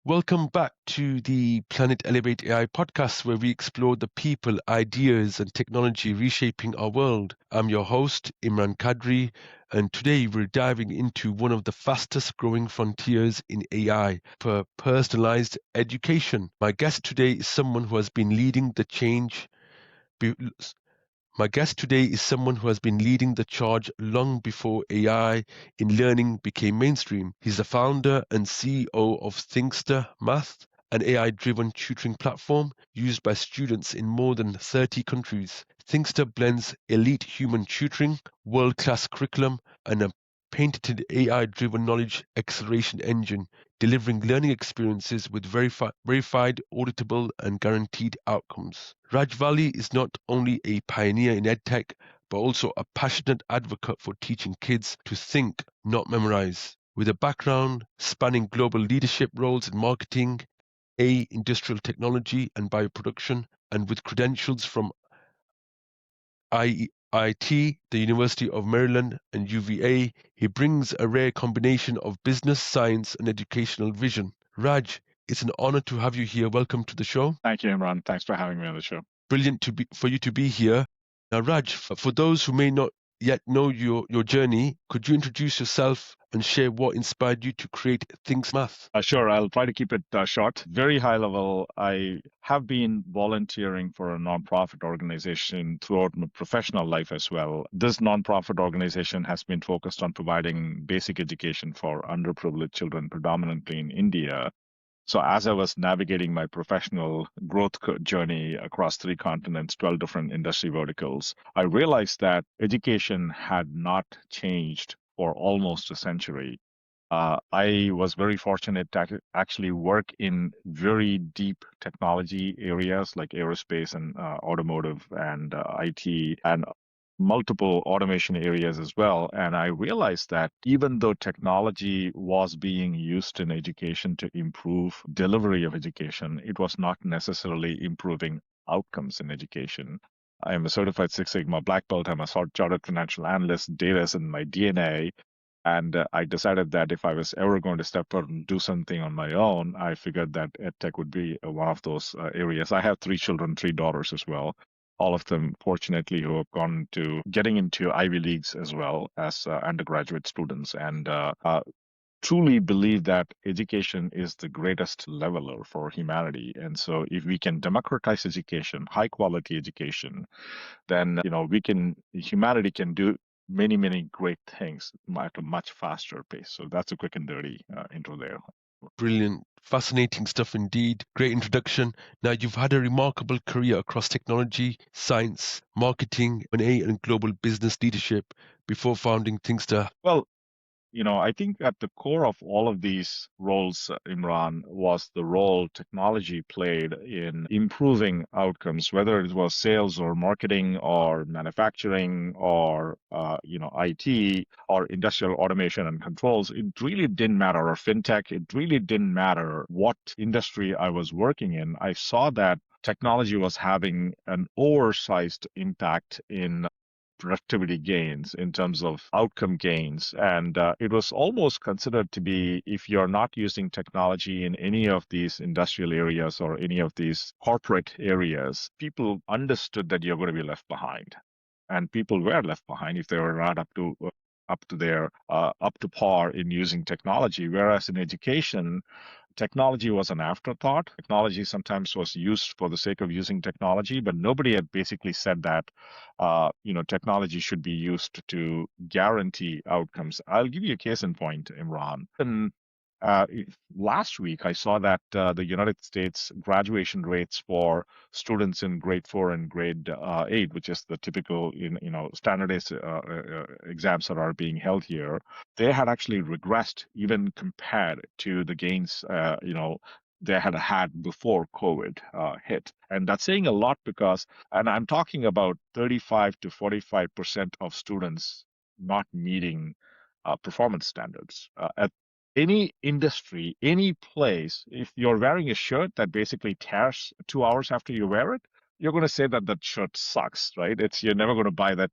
Welcome back to the Planet Elevate AI podcast, where we explore the people, ideas, and technology reshaping our world. I'm your host, Imran Kadri, and today we're diving into one of the fastest growing frontiers in AI, for personalized education. My guest today is someone who has been leading the change. be- My guest today is someone who has been leading the charge long before AI in learning became mainstream. He's the founder and CEO of Thinkster Math, an AI-driven tutoring platform used by students in more than 30 countries. Thinkster blends elite human tutoring, world-class curriculum, and a patented AI-driven knowledge acceleration engine, delivering learning experiences with verified, auditable, and guaranteed outcomes. Raj Valli is not only a pioneer in EdTech, but also a passionate advocate for teaching kids to think, not memorize. With a background spanning global leadership roles in marketing, industrial technology, and bioproduction, and with credentials from IIT, the University of Maryland, and UVA, he brings a rare combination of business, science, and educational vision. Raj, it's an honor to have you here. Welcome to the show. Thank you, Imran. Thanks for having me on the show. Brilliant for you to be here. Now, Raj, for those who may not yet know your journey, could you introduce yourself and share what inspired you to create Thinkster Math? Sure, I'll try to keep it short. Very high level. I have been volunteering for a nonprofit organization throughout my professional life as well. This nonprofit organization has been focused on providing basic education for underprivileged children, predominantly in India. So as I was navigating my professional growth journey across 3 continents, 12 different industry verticals, I realized that education had not changed for almost a century. I was very fortunate to actually work in very deep technology areas like aerospace and automotive and IT and multiple automation areas as well. And I realized that even though technology was being used in education to improve delivery of education, it was not necessarily improving outcomes in education. I am a certified Six Sigma black belt. I'm a chartered financial analyst. Data is in my DNA. And I decided that if I was ever going to step out and do something on my own, I figured that EdTech would be one of those areas. I have 3 children, 3 daughters as well. All of them, fortunately, who have gone to getting into Ivy Leagues as well as undergraduate students, and truly believe that education is the greatest leveler for humanity. And so, if we can democratize education, high quality education, then humanity can do many great things at a much faster pace. So that's a quick and dirty intro there. Brilliant, fascinating stuff indeed. Great introduction. Now, you've had a remarkable career across technology, science, marketing, M&A, and global business leadership before founding Thinkster. Well, I think at the core of all of these roles, Imran, was the role technology played in improving outcomes, whether it was sales or marketing or manufacturing or, IT or industrial automation and controls. It really didn't matter, or fintech. It really didn't matter what industry I was working in. I saw that technology was having an oversized impact in productivity gains, in terms of outcome gains. And it was almost considered to be, if you're not using technology in any of these industrial areas or any of these corporate areas, people understood that you're going to be left behind. And people were left behind if they were not up to par in using technology. Whereas in education, technology was an afterthought. Technology sometimes was used for the sake of using technology, but nobody had basically said that, technology should be used to guarantee outcomes. I'll give you a case in point, Imran. And uh, last week, I saw that the United States graduation rates for students in grade 4 and grade 8, which is the typical, standardized exams that are being held here, they had actually regressed even compared to the gains, they had before COVID hit. And that's saying a lot because, and I'm talking about 35 to 45% of students not meeting performance standards. At any industry, any place, if you're wearing a shirt that basically tears 2 hours after you wear it, you're going to say that that shirt sucks, right? You're never going to buy that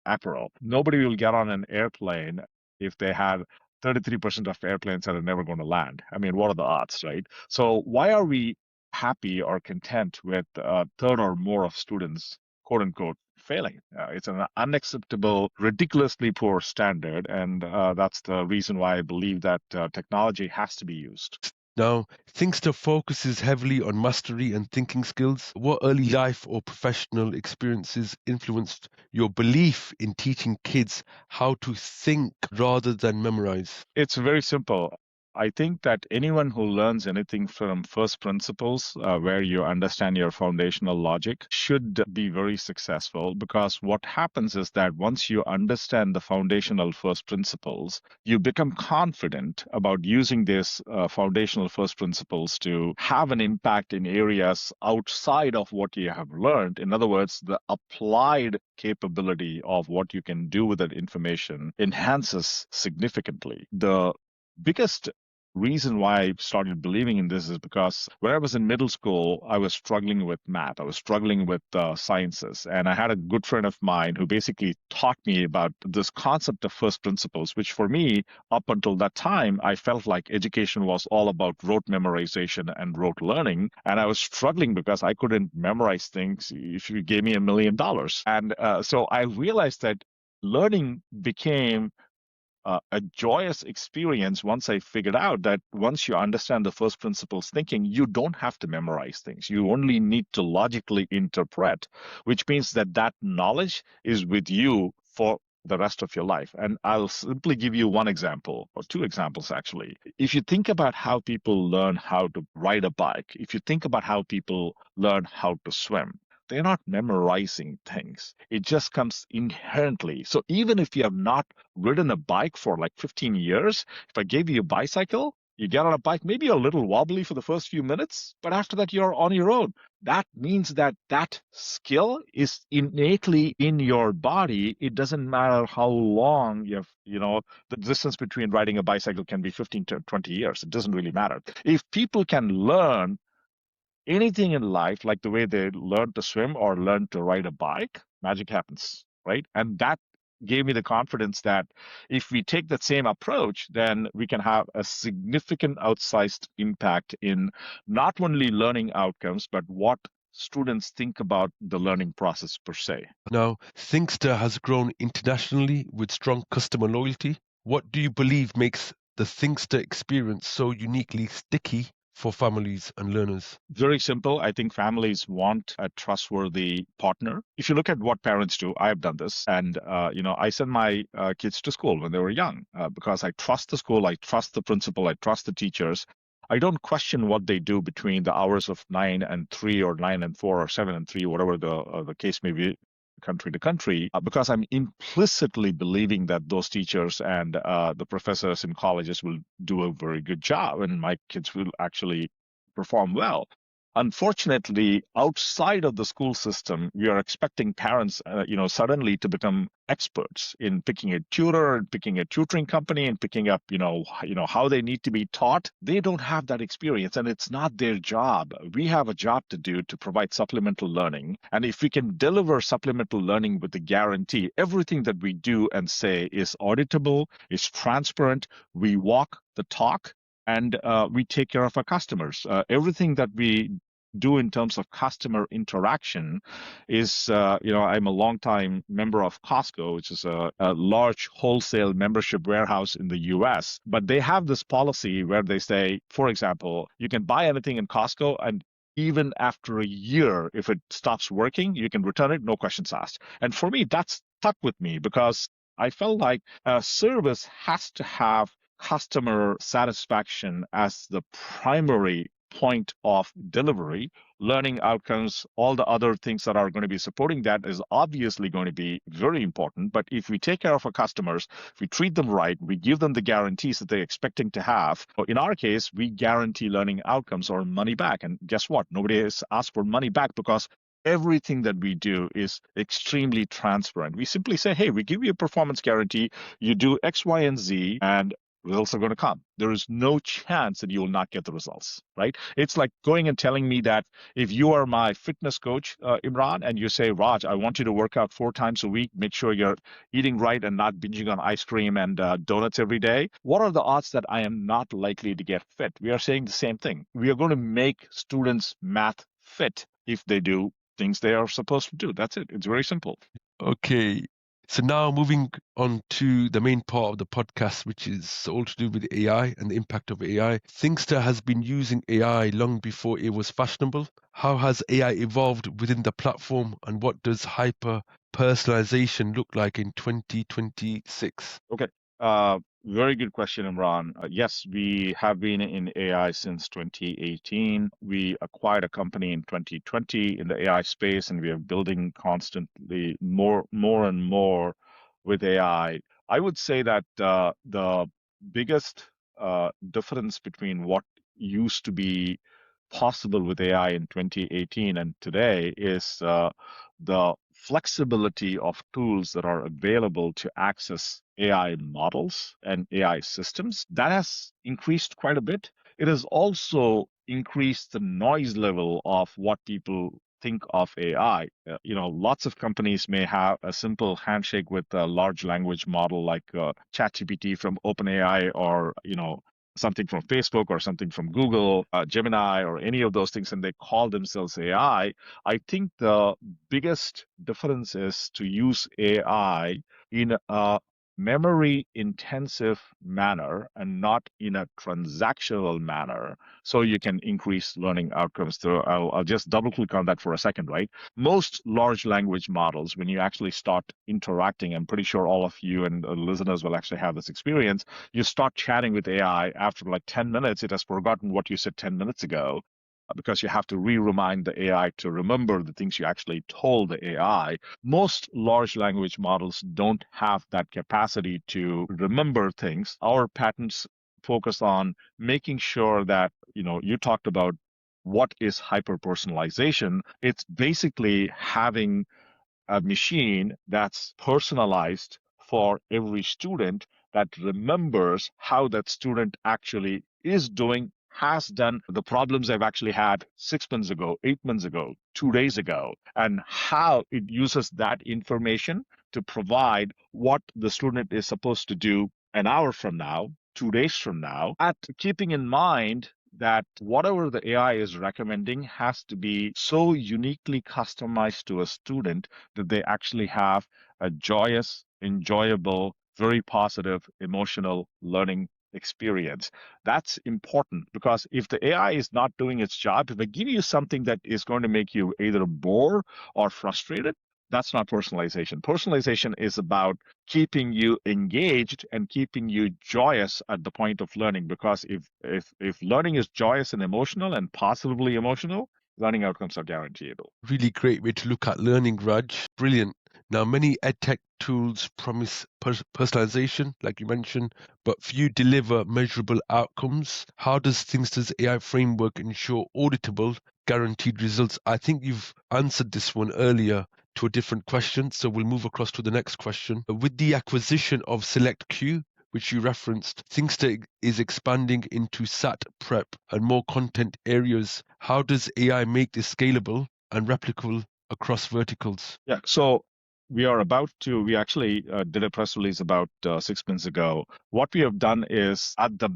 apparel. Nobody will get on an airplane if they had 33% of airplanes are never going to land. I mean, what are the odds, right? So why are we happy or content with a third or more of students, quote unquote, failing? It's an unacceptable, ridiculously poor standard. And that's the reason why I believe that technology has to be used. Now, Thinkster focuses heavily on mastery and thinking skills. What early life or professional experiences influenced your belief in teaching kids how to think rather than memorize? It's very simple. I think that anyone who learns anything from first principles, where you understand your foundational logic, should be very successful, because what happens is that once you understand the foundational first principles, you become confident about using these foundational first principles to have an impact in areas outside of what you have learned. In other words, the applied capability of what you can do with that information enhances significantly. The biggest reason why I started believing in this is because when I was in middle school, I was struggling with math. I was struggling with sciences. And I had a good friend of mine who basically taught me about this concept of first principles, which for me, up until that time, I felt like education was all about rote memorization and rote learning. And I was struggling because I couldn't memorize things if you gave me $1 million. And so I realized that learning became a joyous experience once I figured out that once you understand the first principles thinking, you don't have to memorize things. You only need to logically interpret, which means that that knowledge is with you for the rest of your life. And I'll simply give you one example, or two examples actually. If you think about how people learn how to ride a bike, if you think about how people learn how to swim, they're not memorizing things. It just comes inherently. So even if you have not ridden a bike for like 15 years, if I gave you a bicycle, you get on a bike, maybe a little wobbly for the first few minutes, but after that, you're on your own. That means that that skill is innately in your body. It doesn't matter how long the distance between riding a bicycle can be 15 to 20 years. It doesn't really matter. If people can learn anything in life, like the way they learn to swim or learn to ride a bike, magic happens, right? And that gave me the confidence that if we take that same approach, then we can have a significant outsized impact in not only learning outcomes, but what students think about the learning process per se. Now, Thinkster has grown internationally with strong customer loyalty. What do you believe makes the Thinkster experience so uniquely sticky for families and learners? Very simple. I think families want a trustworthy partner. If you look at what parents do, I have done this, and I send my kids to school when they were young because I trust the school, I trust the principal, I trust the teachers. I don't question what they do between the hours of 9 and 3 or 9 and 4 or 7 and 3, whatever the case may be, country to country, because I'm implicitly believing that those teachers and the professors in colleges will do a very good job, and my kids will actually perform well. Unfortunately, outside of the school system, we are expecting parents, suddenly to become experts in picking a tutor, and picking a tutoring company, and picking up, how they need to be taught. They don't have that experience, and it's not their job. We have a job to do to provide supplemental learning, and if we can deliver supplemental learning with the guarantee, everything that we do and say is auditable, is transparent. We walk the talk, and we take care of our customers. Everything that we do in terms of customer interaction is, I'm a longtime member of Costco, which is a large wholesale membership warehouse in the US. But they have this policy where they say, for example, you can buy anything in Costco, and even after a year, if it stops working, you can return it, no questions asked. And for me, that's stuck with me because I felt like a service has to have customer satisfaction as the primary point of delivery. Learning outcomes, all the other things that are going to be supporting that is obviously going to be very important. But if we take care of our customers, if we treat them right, we give them the guarantees that they're expecting to have. In our case, we guarantee learning outcomes or money back. And guess what? Nobody has asked for money back because everything that we do is extremely transparent. We simply say, hey, we give you a performance guarantee. You do X, Y, and Z, and results are going to come. There is no chance that you will not get the results, right? It's like going and telling me that if you are my fitness coach, Imran, and you say, Raj, I want you to work out 4 times a week, make sure you're eating right and not binging on ice cream and donuts every day. What are the odds that I am not likely to get fit? We are saying the same thing. We are going to make students math fit if they do things they are supposed to do. That's it. It's very simple. Okay. So now moving on to the main part of the podcast, which is all to do with AI and the impact of AI. Thinkster has been using AI long before it was fashionable. How has AI evolved within the platform, and what does hyper-personalization look like in 2026? Okay. Very good question, Imran. Yes, we have been in AI since 2018. We acquired a company in 2020 in the AI space, and we are building constantly more and more with AI. I would say that the biggest difference between what used to be possible with AI in 2018 and today is the flexibility of tools that are available to access AI models and AI systems. That has increased quite a bit. It has also increased the noise level of what people think of AI. Lots of companies may have a simple handshake with a large language model like ChatGPT from OpenAI, or something from Facebook or something from Google, Gemini, or any of those things, and they call themselves AI. I think the biggest difference is to use AI in a memory intensive manner and not in a transactional manner, so you can increase learning outcomes. So I'll just double click on that for a second, right? Most large language models, when you actually start interacting, I'm pretty sure all of you and the listeners will actually have this experience. You start chatting with AI, after like 10 minutes, it has forgotten what you said 10 minutes ago, because you have to re-remind the AI to remember the things you actually told the AI. Most large language models don't have that capacity to remember things. Our patents focus on making sure that, you talked about what is hyper-personalization. It's basically having a machine that's personalized for every student, that remembers how that student actually is doing, has done, the problems they've actually had 6 months ago, 8 months ago, 2 days ago, and how it uses that information to provide what the student is supposed to do an hour from now, 2 days from now, at keeping in mind that whatever the AI is recommending has to be so uniquely customized to a student that they actually have a joyous, enjoyable, very positive, emotional learning experience. That's important, because if the AI is not doing its job, if they give you something that is going to make you either bored or frustrated, that's not personalization. Personalization is about keeping you engaged and keeping you joyous at the point of learning, because if learning is joyous and emotional and positively emotional, learning outcomes are guaranteed. Really great way to look at learning, Raj. Brilliant. Now, many edtech tools promise personalization, like you mentioned, but few deliver measurable outcomes. How does Thinkster's AI framework ensure auditable, guaranteed results? I think you've answered this one earlier to a different question, so we'll move across to the next question. With the acquisition of SelectQ, which you referenced, Thinkster is expanding into SAT prep and more content areas. How does AI make this scalable and replicable across verticals? Yeah, so we actually did a press release about 6 months ago. What we have done is, at the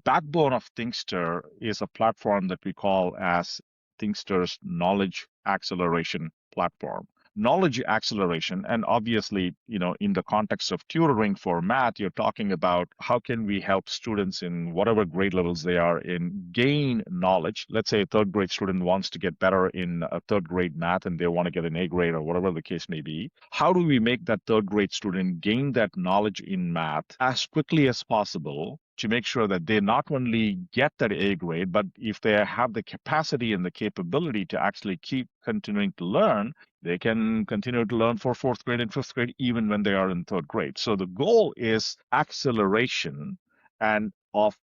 backbone of Thinkster is a platform that we call as Thinkster's Knowledge Acceleration Platform. Knowledge acceleration, and obviously, in the context of tutoring for math, you're talking about how can we help students in whatever grade levels they are in gain knowledge. Let's say a third grade student wants to get better in a third grade math and they want to get an A grade or whatever the case may be. How do we make that third grade student gain that knowledge in math as quickly as possible, to make sure that they not only get that A grade, but if they have the capacity and the capability to actually keep continuing to learn, they can continue to learn for fourth grade and fifth grade, even when they are in third grade. So the goal is acceleration and of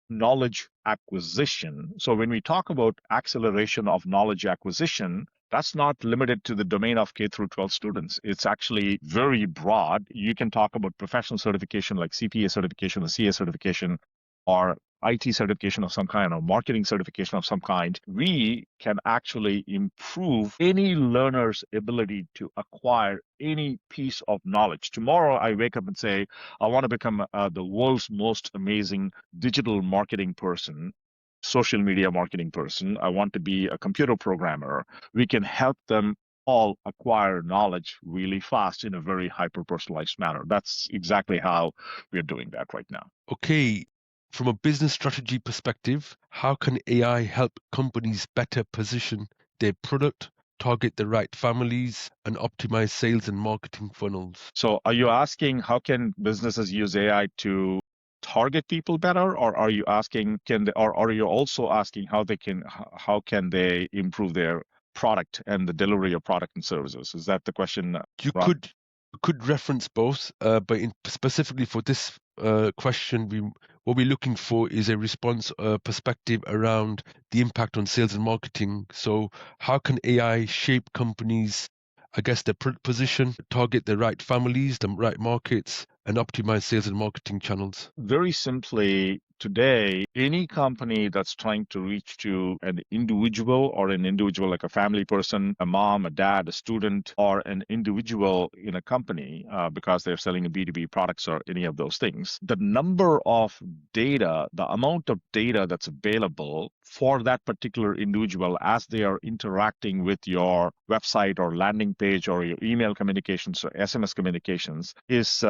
knowledge acquisition. So when we talk about acceleration of knowledge acquisition, That's not limited to the domain of K through 12 students. It's actually very broad. You can talk about professional certification like CPA certification or CA certification or IT certification of some kind or marketing certification of some kind. We can actually improve any learner's ability to acquire any piece of knowledge. Tomorrow, I wake up and say, I want to become the world's most amazing digital marketing person, social media marketing person. I want to be a computer programmer. We can help them all acquire knowledge really fast in a very hyper-personalized manner. That's exactly how we're doing that right now. Okay, from a business strategy perspective, how can AI help companies better position their product, target the right families, and optimize sales and marketing funnels? So are you asking how can businesses use AI to target people better, or are you asking or are you also asking how can they improve their product and the delivery of product and services? Is that the question, You Ron? could reference both, but specifically for this question, what we're looking for is a response perspective around the impact on sales and marketing. So, how can AI shape companies, I guess, their product position, target the right families, the right markets, and optimize sales and marketing channels? Very simply, today, any company that's trying to reach to an individual or an individual like a family person, a mom, a dad, a student, or an individual in a company because they're selling a B2B products or any of those things, the number of data, the amount of data that's available for that particular individual as they are interacting with your website or landing page or your email communications or SMS communications is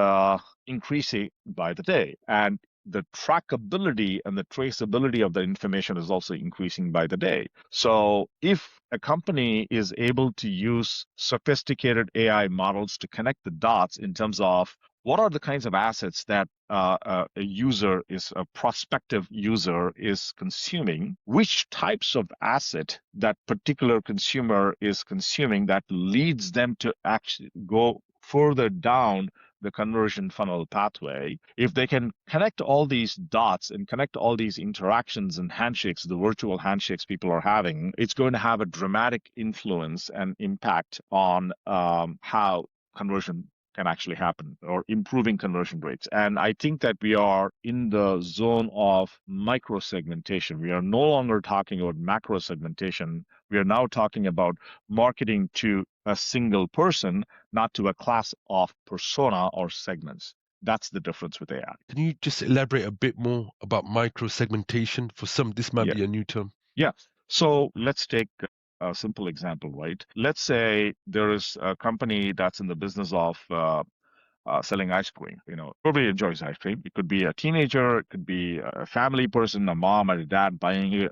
increasing by the day. And the trackability and the traceability of the information is also increasing by the day. So if a company is able to use sophisticated AI models to connect the dots in terms of what are the kinds of assets that a prospective user is consuming, which types of asset that particular consumer is consuming that leads them to actually go further down the conversion funnel pathway. If they can connect all these dots and connect all these interactions and handshakes, the virtual handshakes people are having, it's going to have a dramatic influence and impact on how conversion can actually happen or improving conversion rates. And I think that we are in the zone of micro segmentation. We are no longer talking about macro segmentation. We are now talking about marketing to a single person, not to a class of persona or segments. That's the difference with AI. Can you just elaborate a bit more about micro segmentation? For some, this might Yeah. be a new term. Yeah. So let's take a simple example, right? Let's say there is a company that's in the business of selling ice cream. Everybody enjoys ice cream. It could be a teenager, it could be a family person, a mom and a dad buying,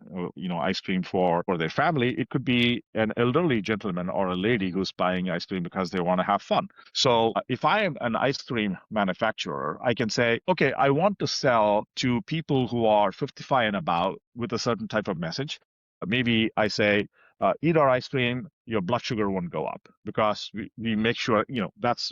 ice cream for their family. It could be an elderly gentleman or a lady who's buying ice cream because they want to have fun. So if I am an ice cream manufacturer, I can say, okay, I want to sell to people who are 55 and about with a certain type of message. Maybe I say, eat our ice cream, your blood sugar won't go up because we make sure, that's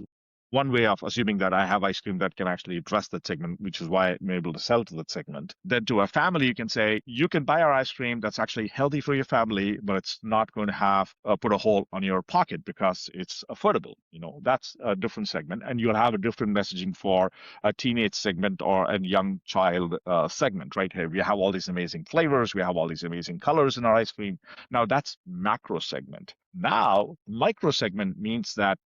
one way of assuming that I have ice cream that can actually address that segment, which is why I'm able to sell to that segment. Then to a family, you can say, you can buy our ice cream that's actually healthy for your family, but it's not going to have put a hole on your pocket because it's affordable. That's a different segment. And you'll have a different messaging for a teenage segment or a young child segment, right? Here, we have all these amazing flavors. We have all these amazing colors in our ice cream. Now that's macro segment. Now, micro segment means that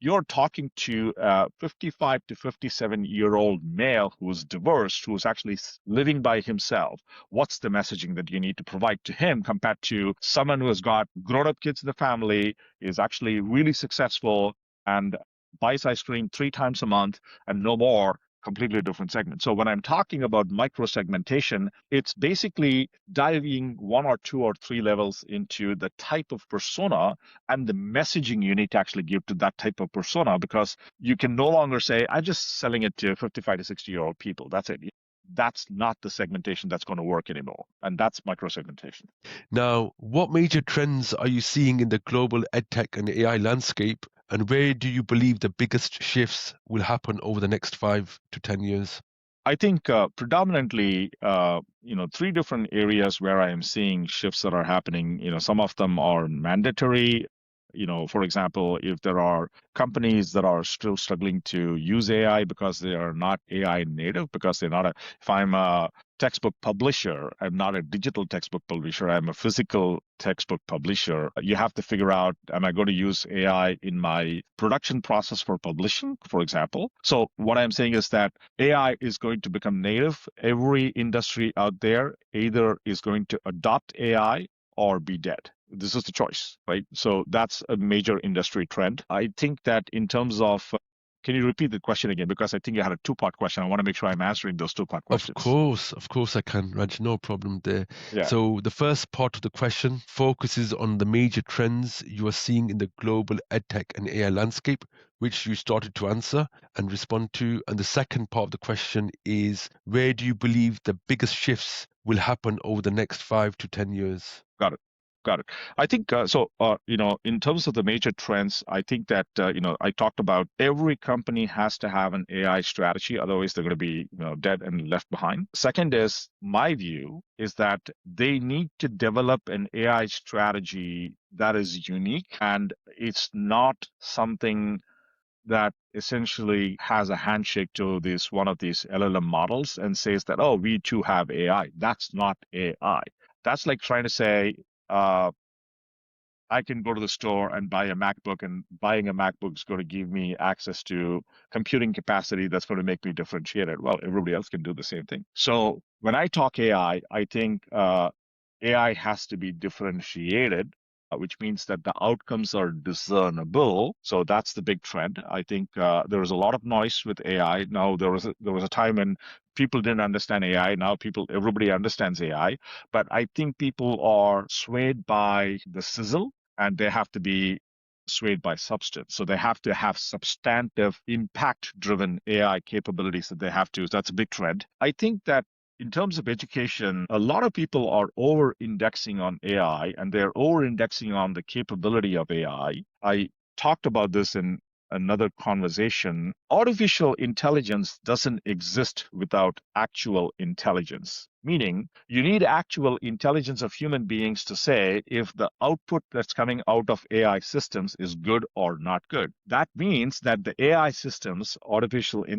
you're talking to a 55 to 57-year-old male who's divorced, who's actually living by himself. What's the messaging that you need to provide to him compared to someone who has got grown-up kids in the family, is actually really successful, and buys ice cream 3 times a month and no more? Completely different segment. So when I'm talking about micro segmentation, it's basically diving 1 or 2 or 3 levels into the type of persona and the messaging you need to actually give to that type of persona, because you can no longer say, I'm just selling it to 55 to 60-year-old people. That's it. That's not the segmentation that's going to work anymore. And that's micro segmentation. Now, what major trends are you seeing in the global EdTech and AI landscape, and where do you believe the biggest shifts will happen over the next 5 to 10 years? I think predominantly, three different areas where I am seeing shifts that are happening. Some of them are mandatory. For example, if there are companies that are still struggling to use AI because they are not AI native, because they're not if I'm a textbook publisher, I'm not a digital textbook publisher, I'm a physical textbook publisher. You have to figure out, am I going to use AI in my production process for publishing, for example? So what I'm saying is that AI is going to become native. Every industry out there either is going to adopt AI or be dead. This is the choice, right? So that's a major industry trend. I think that in terms of, can you repeat the question again? Because I think you had a two-part question. I want to make sure I'm answering those two-part questions. Of course I can, Raj, no problem there. Yeah, So the first part of the question focuses on the major trends you are seeing in the global edtech and AI landscape, which you started to answer and respond to. And the second part of the question is, where do you believe the biggest shifts will happen over the next 5 to 10 years? got it. Got it. I think so. In terms of the major trends, I think that I talked about every company has to have an AI strategy, otherwise they're going to be dead and left behind. Second is my view is that they need to develop an AI strategy that is unique and it's not something that essentially has a handshake to this one of these LLM models and says that, oh, we too have AI. That's not AI. That's like trying to say, uh, I can go to the store and buy a MacBook, and buying a MacBook is going to give me access to computing capacity that's going to make me differentiated. Well, everybody else can do the same thing. So when I talk AI, I think AI has to be differentiated, which means that the outcomes are discernible. So that's the big trend. I think there was a lot of noise with AI. Now there was a time when people didn't understand AI. Now everybody understands AI, but I think people are swayed by the sizzle and they have to be swayed by substance. So they have to have substantive impact driven AI capabilities that they have to. That's a big trend. I think that in terms of education, a lot of people are over indexing on AI and they're over indexing on the capability of AI. I talked about this in another conversation. Artificial intelligence doesn't exist without actual intelligence, meaning you need actual intelligence of human beings to say if the output that's coming out of AI systems is good or not good. That means that the AI systems, artificially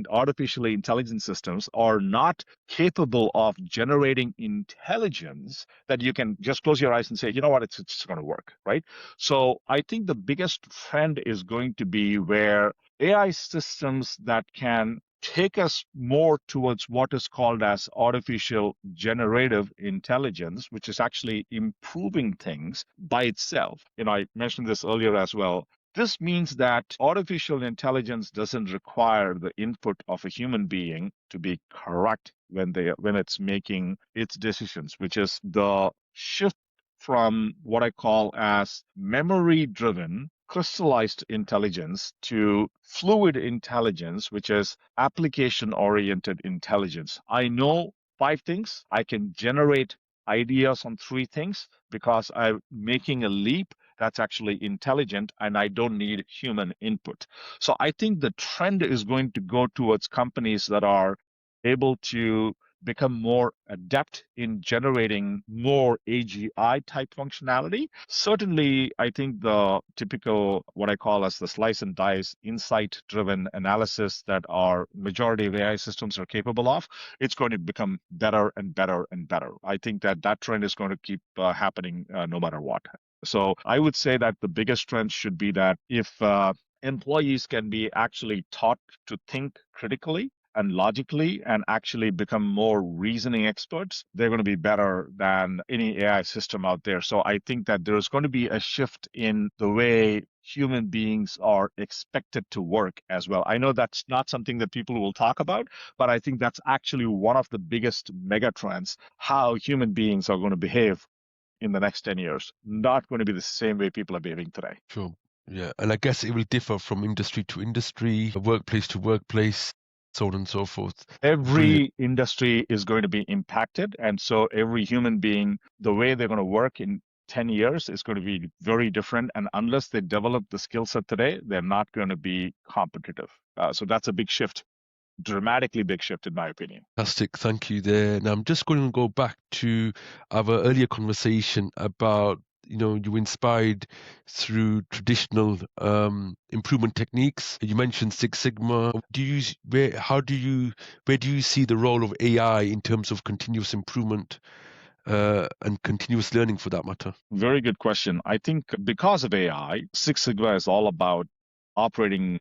intelligent systems, are not capable of generating intelligence that you can just close your eyes and say, you know what, it's going to work, right? So I think the biggest trend is going to be where AI systems that can take us more towards what is called as artificial generative intelligence, which is actually improving things by itself. I mentioned this earlier as well. This means that artificial intelligence doesn't require the input of a human being to be correct when it's making its decisions, which is the shift from what I call as memory driven crystallized intelligence to fluid intelligence, which is application oriented intelligence. I know 5 things. I can generate ideas on 3 things because I'm making a leap that's actually intelligent and I don't need human input. So I think the trend is going to go towards companies that are able to become more adept in generating more AGI type functionality. Certainly, I think the typical, what I call as the slice and dice insight driven analysis that our majority of AI systems are capable of, it's going to become better and better and better. I think that trend is going to keep happening no matter what. So I would say that the biggest trend should be that if employees can be actually taught to think critically and logically and actually become more reasoning experts, they're going to be better than any AI system out there. So I think that there's going to be a shift in the way human beings are expected to work as well. I know that's not something that people will talk about, but I think that's actually one of the biggest mega trends, how human beings are going to behave in the next 10 years. Not going to be the same way people are behaving today. Sure. Yeah. And I guess it will differ from industry to industry, workplace to workplace, so on and so forth. Brilliant. Every industry is going to be impacted. And so every human being, the way they're going to work in 10 years is going to be very different. And unless they develop the skill set today, they're not going to be competitive. So that's a big shift. dramatically big shift, in my opinion. Fantastic, thank you there. Now I'm just going to go back to our earlier conversation about, you were inspired through traditional improvement techniques. You mentioned Six Sigma. Where do you see the role of AI in terms of continuous improvement and continuous learning for that matter? Very good question. I think because of AI, Six Sigma is all about operating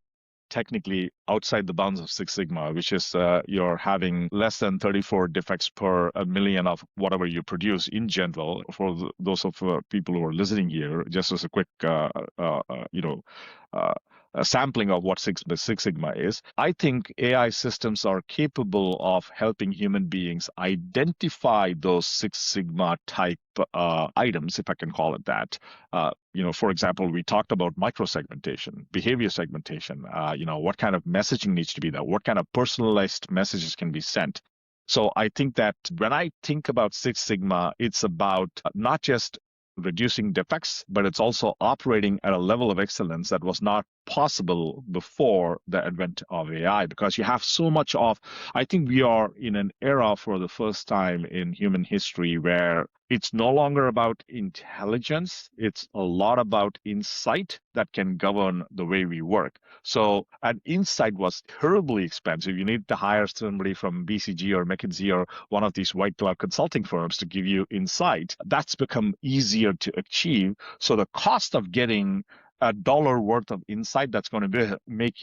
technically outside the bounds of Six Sigma, which is you're having less than 34 defects per a million of whatever you produce in general. For those of people who are listening here, just as a quick, a sampling of what Six Sigma is, I think AI systems are capable of helping human beings identify those Six Sigma type items, if I can call it that. For example, we talked about micro-segmentation, behavior segmentation, what kind of messaging needs to be there, what kind of personalized messages can be sent. So I think that when I think about Six Sigma, it's about not just reducing defects, but it's also operating at a level of excellence that was not possible before the advent of AI, because you have so much of, I think we are in an era for the first time in human history where it's no longer about intelligence. It's a lot about insight that can govern the way we work. So an insight was terribly expensive. You need to hire somebody from BCG or McKinsey or one of these white glove consulting firms to give you insight. That's become easier to achieve. So the cost of getting $1 worth of insight that's going to make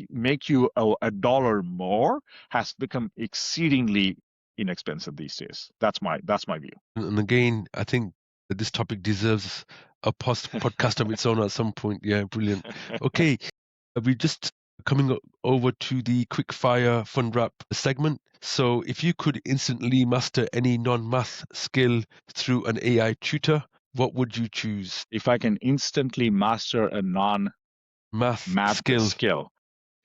you $1 more has become exceedingly inexpensive these days. That's my view. And again, I think that this topic deserves a podcast of its own at some point. Yeah, brilliant. Okay, we're just coming over to the quick fire fun wrap segment. So if you could instantly master any non-math skill through an AI tutor, what would you choose? If I can instantly master a non-math skill,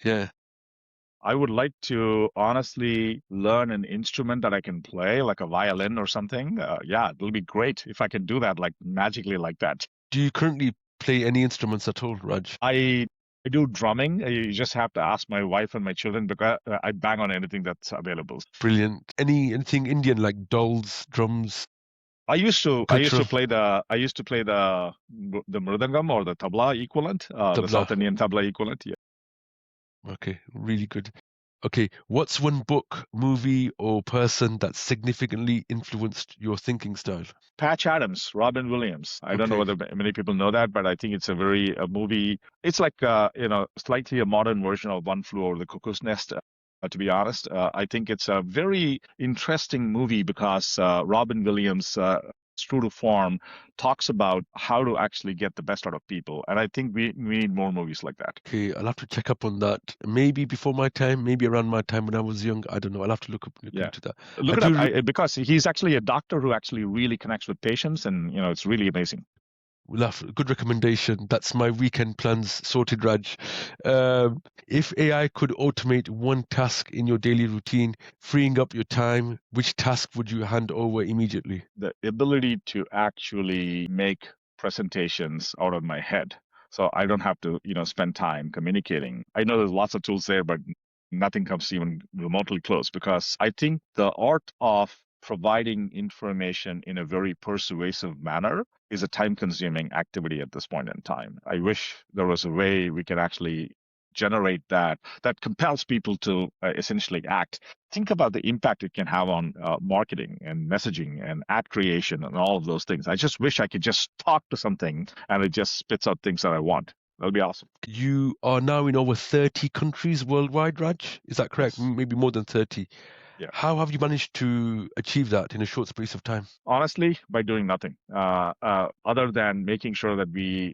yeah, I would like to honestly learn an instrument that I can play, like a violin or something. Yeah, it'll be great if I can do that, like magically like that. Do you currently play any instruments at all, Raj? I do drumming. You just have to ask my wife and my children, because I bang on anything that's available. Brilliant. Anything Indian like dolls, drums? I used to play the mridangam or the tabla equivalent, the South Indian tabla equivalent. Yeah. Okay, really good. Okay, what's one book, movie, or person that significantly influenced your thinking style? Patch Adams, Robin Williams. I don't know whether many people know that, but I think it's a movie. It's like slightly a modern version of One Flew Over the Cuckoo's Nest. To be honest, I think it's a very interesting movie because Robin Williams, true to form, talks about how to actually get the best out of people. And I think we need more movies like that. Okay, I'll have to check up on that. Maybe before my time, maybe around my time when I was young. I don't know. I'll have to look into that. Look it up, because he's actually a doctor who actually really connects with patients, and it's really amazing. Good recommendation. That's my weekend plans sorted, Raj. If AI could automate one task in your daily routine, freeing up your time, which task would you hand over immediately? The ability to actually make presentations out of my head, so I don't have to, spend time communicating. I know there's lots of tools there, but nothing comes even remotely close, because I think the art of providing information in a very persuasive manner is a time-consuming activity at this point in time. I wish there was a way we can actually generate that compels people to essentially act. Think about the impact it can have on marketing and messaging and ad creation and all of those things. I just wish I could just talk to something and it just spits out things that I want. That'll be awesome. You are now in over 30 countries worldwide, Raj? Is that correct? Yes. Maybe more than 30. Yeah. How have you managed to achieve that in a short space of time? Honestly, by doing nothing, other than making sure that we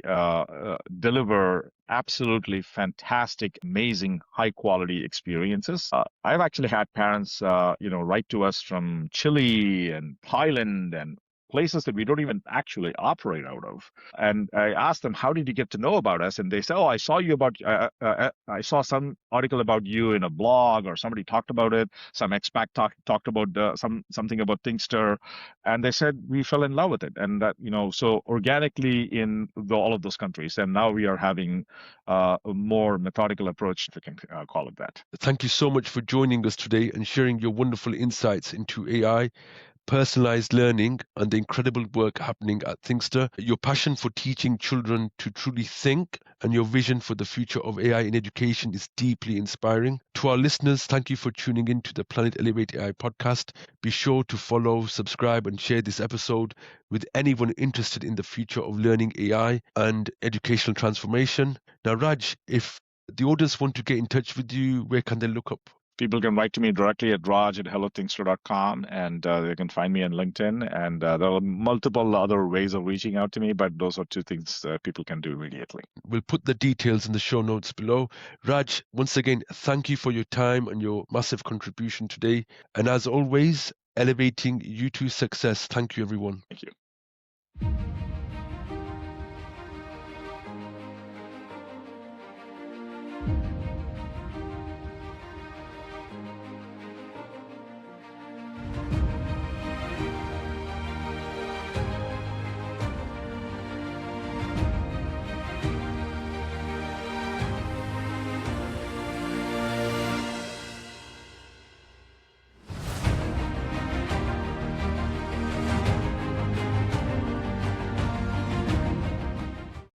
deliver absolutely fantastic, amazing, high-quality experiences. I've actually had parents, write to us from Chile and Thailand and places that we don't even actually operate out of. And I asked them, how did you get to know about us? And they said, oh, I saw you about, I saw some article about you in a blog, or somebody talked about it. Some expat talked about something about Thinkster. And they said we fell in love with it. And that, so organically in all of those countries. And now we are having a more methodical approach, if we can call it that. Thank you so much for joining us today and sharing your wonderful insights into AI, personalized learning, and the incredible work happening at Thinkster. Your passion for teaching children to truly think and your vision for the future of AI in education is deeply inspiring. To our listeners, thank you for tuning in to the Planet Elevate AI podcast. Be sure to follow, subscribe, and share this episode with anyone interested in the future of learning AI and educational transformation. Now, Raj, if the audience want to get in touch with you, where can they look up? People can write to me directly at raj@hellothinkster.com, and they can find me on LinkedIn. And there are multiple other ways of reaching out to me, but those are two things people can do immediately. We'll put the details in the show notes below. Raj, once again, thank you for your time and your massive contribution today. And as always, elevating you to success. Thank you, everyone. Thank you.